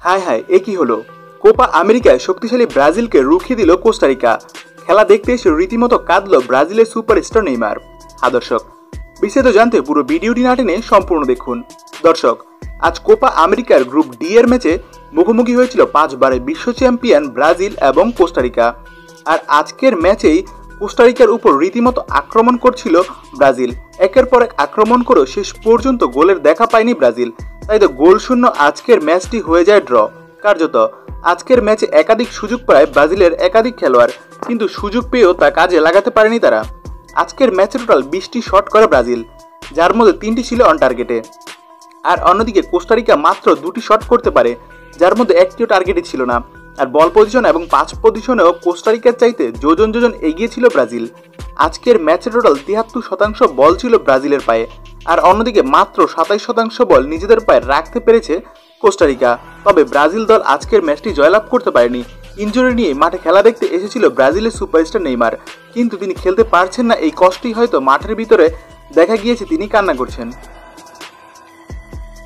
হায় হায়, এ কি হলো? কোপা আমেরিকায় শক্তিশালী ব্রাজিলকে রুখিয়ে দিল কোস্টারিকা। খেলা দেখতে এসে রীতিমতো কাঁদল ব্রাজিলের সুপারস্টার নেইমার। দর্শক, বিস্তারিত জানতে পুরো ভিডিওটি না টেনে সম্পূর্ণ দেখুন। দর্শক, আজ কোপা আমেরিকার গ্রুপ ডি এর ম্যাচে মুখোমুখি হয়েছিল 5 বারের বিশ্ব চ্যাম্পিয়ন ব্রাজিল এবং কোস্টারিকা। আর আজকের ম্যাচেই কোস্টারিকার উপর রীতিমতো আক্রমণ করছিল ব্রাজিল। একের পর এক আক্রমণ করেও শেষ পর্যন্ত গোলের দেখা পায়নি ব্রাজিল। তাই তো গোল শূন্য আজকের ম্যাচটি হয়ে যায় ড্র। কার্যত আজকের ম্যাচে একাধিক সুযোগ পায় ব্রাজিলের একাধিক খেলোয়াড়, কিন্তু সুযোগ পেয়েও তা কাজে লাগাতে পারেনি তারা। আজকের ম্যাচে টোটাল 20টি শট করে ব্রাজিল, যার মধ্যে 3টি ছিল অন টার্গেটে। আর অন্যদিকে কোস্টারিকা মাত্র 2টি শট করতে পারে, যার মধ্যে একটিও টার্গেটে ছিল না। আর বল পজিশন এবং পাঁচ পজিশনেও কোস্টারিকার চাইতে যোজন এগিয়ে ছিল ব্রাজিল। আজকের ম্যাচে টোটাল 73% বল ছিল ব্রাজিলের পায়ে, আর অন্যদিকে মাত্র 27% বল নিজেদের পায়ে রাখতে পেরেছে কোস্টারিকা। তবে ব্রাজিল দল আজকের ম্যাচটি জয়লাভ করতে পারেনি। ইনজুরি নিয়ে মাঠে খেলা দেখতে এসেছিল ব্রাজিলের সুপারস্টার নেইমার, কিন্তু তিনি খেলতে পারছেন না। এই কষ্টই হয়তো মাঠের ভিতরে দেখা গিয়েছে তিনি কান্না করছেন।